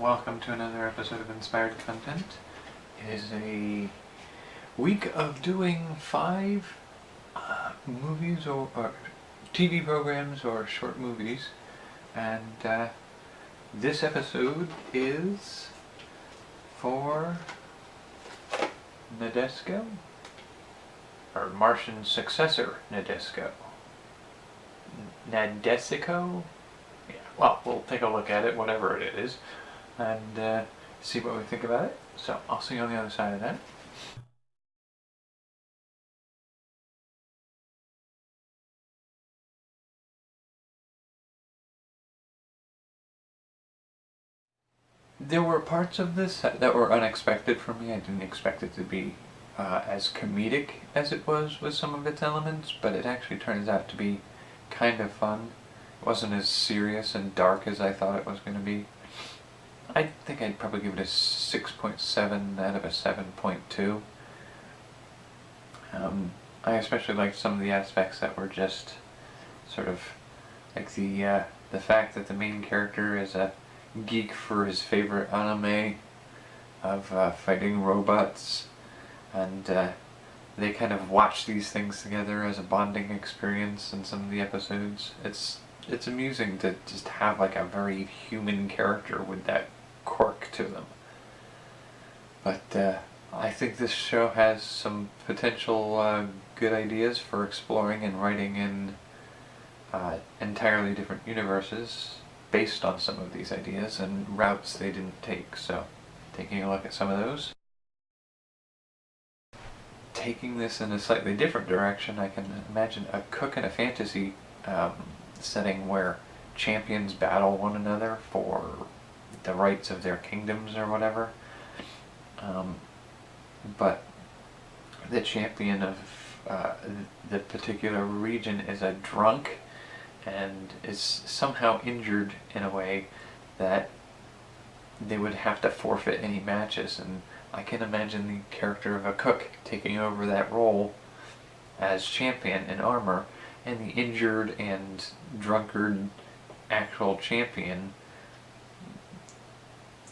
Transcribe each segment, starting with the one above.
welcome to another episode of Inspired Content. It is a week of doing 5 movies or TV programs or short movies, and this episode is for Nadesico, or Martian Successor Nadesico. Nadesico? Yeah, well, we'll take a look at it, whatever it is, and see what we think about it. So, I'll see you on the other side of that. There were parts of this that were unexpected for me. I didn't expect it to be as comedic as it was with some of its elements, but it actually turns out to be kind of fun. It wasn't as serious and dark as I thought it was going to be. I think I'd probably give it a 6.7 out of a 7.2. I especially liked some of the aspects that were just sort of like the fact that the main character is a geek for his favorite anime of fighting robots, and they kind of watch these things together as a bonding experience in some of the episodes. It's amusing to just have like a very human character with that quirk to them. But I think this show has some potential good ideas for exploring and writing in entirely different universes based on some of these ideas and routes they didn't take. So, taking a look at some of those. Taking this in a slightly different direction, I can imagine a cook in a fantasy setting where champions battle one another for the rights of their kingdoms or whatever. But the champion of the particular region is a drunk and is somehow injured in a way that they would have to forfeit any matches, and I can imagine the character of a cook taking over that role as champion in armor, and the injured and drunkard actual champion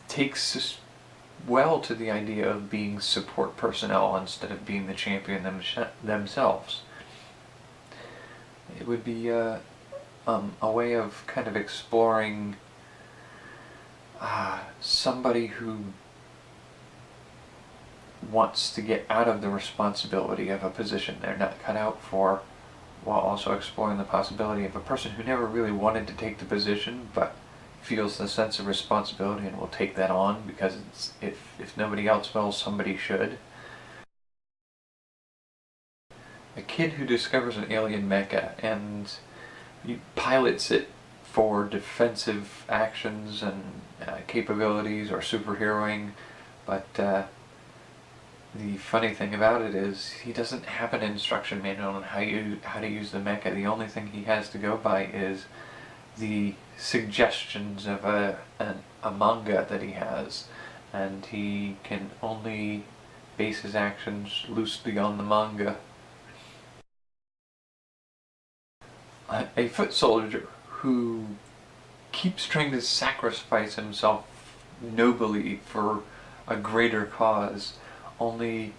takes well to the idea of being support personnel instead of being the champion themselves. It would be a way of kind of exploring somebody who wants to get out of the responsibility of a position they're not cut out for, while also exploring the possibility of a person who never really wanted to take the position but feels the sense of responsibility and will take that on because if nobody else will, somebody should. A kid who discovers an alien mecha and pilots it for defensive actions and capabilities or superheroing, but the funny thing about it is he doesn't have an instruction manual on how to use the mecha. The only thing he has to go by is the suggestions of a manga that he has, and he can only base his actions loosely on the manga. A foot soldier who keeps trying to sacrifice himself nobly for a greater cause, only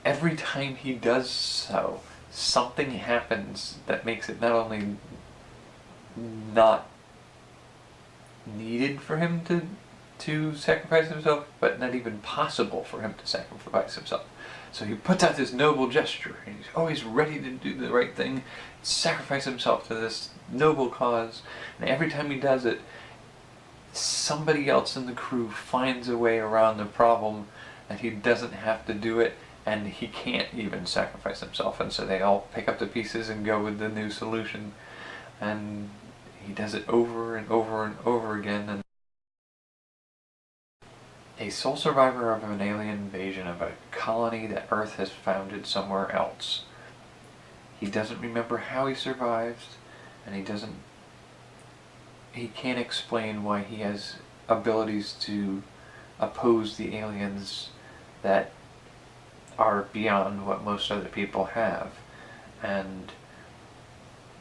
every time he does so, something happens that makes it not only not needed for him to sacrifice himself, but not even possible for him to sacrifice himself. So he puts out this noble gesture, and he's always ready to do the right thing, sacrifice himself to this noble cause, and every time he does it, somebody else in the crew finds a way around the problem, and he doesn't have to do it, and he can't even sacrifice himself, and so they all pick up the pieces and go with the new solution, and he does it over and over and over again. And a sole survivor of an alien invasion of a colony that Earth has founded somewhere else. He doesn't remember how he survived, and he can't explain why he has abilities to oppose the aliens that are beyond what most other people have. And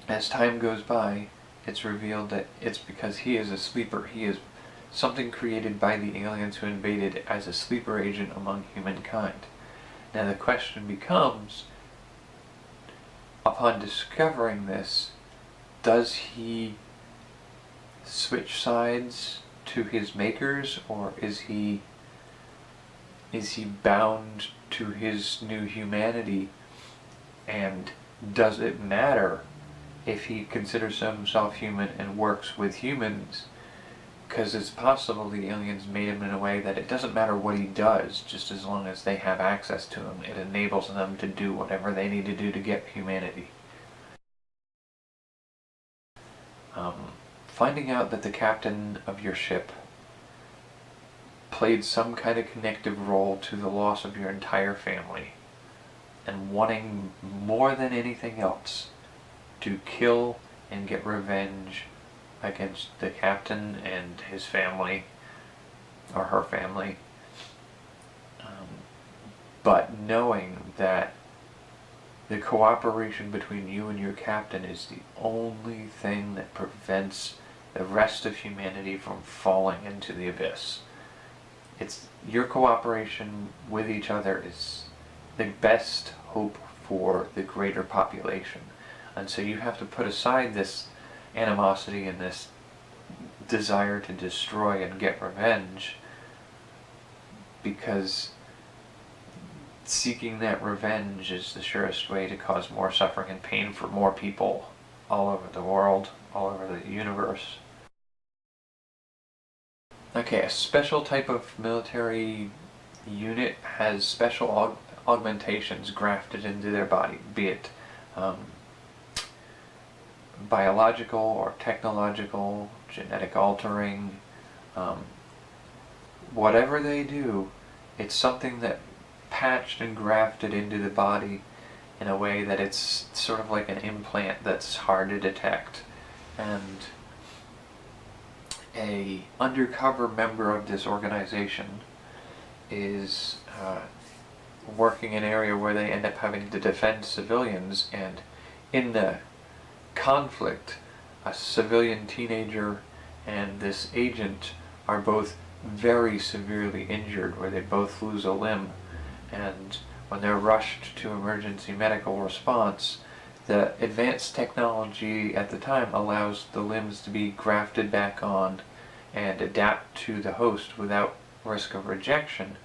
as time goes by, it's revealed that it's because he is a sleeper. He is something created by the aliens who invaded as a sleeper agent among humankind. Now the question becomes, upon discovering this, does he switch sides to his makers, or is he bound to his new humanity? And does it matter if he considers himself human and works with humans? Because it's possible the aliens made him in a way that it doesn't matter what he does, just as long as they have access to him. It enables them to do whatever they need to do to get humanity. Finding out that the captain of your ship played some kind of connective role to the loss of your entire family, and wanting more than anything else to kill and get revenge against the captain and his family, or her family, but knowing that the cooperation between you and your captain is the only thing that prevents the rest of humanity from falling into the abyss. It's your cooperation with each other is the best hope for the greater population. And so you have to put aside this animosity and this desire to destroy and get revenge, because seeking that revenge is the surest way to cause more suffering and pain for more people all over the world, all over the universe. Okay, a special type of military unit has special augmentations grafted into their body, be it biological or technological, genetic altering, whatever they do, it's something that patched and grafted into the body in a way that it's sort of like an implant that's hard to detect. And a undercover member of this organization is working in an area where they end up having to defend civilians, and in the conflict, a civilian teenager and this agent are both very severely injured, where they both lose a limb, and when they're rushed to emergency medical response, the advanced technology at the time allows the limbs to be grafted back on and adapt to the host without risk of rejection,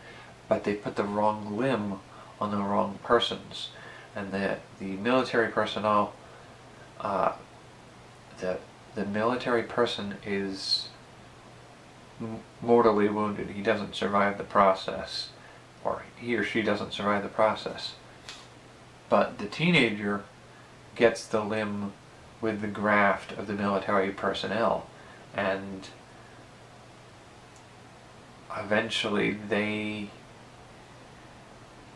but they put the wrong limb on the wrong persons, and the military personnel, the military person is mortally wounded. He doesn't survive the process, or he or she doesn't survive the process. But the teenager gets the limb with the graft of the military personnel, and eventually they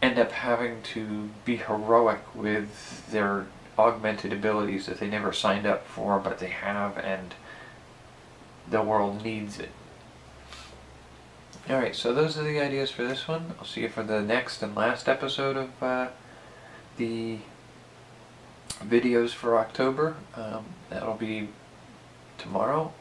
end up having to be heroic with their augmented abilities that they never signed up for, but they have, and the world needs it. Alright, so those are the ideas for this one. I'll see you for the next and last episode of the videos for October. That'll be tomorrow,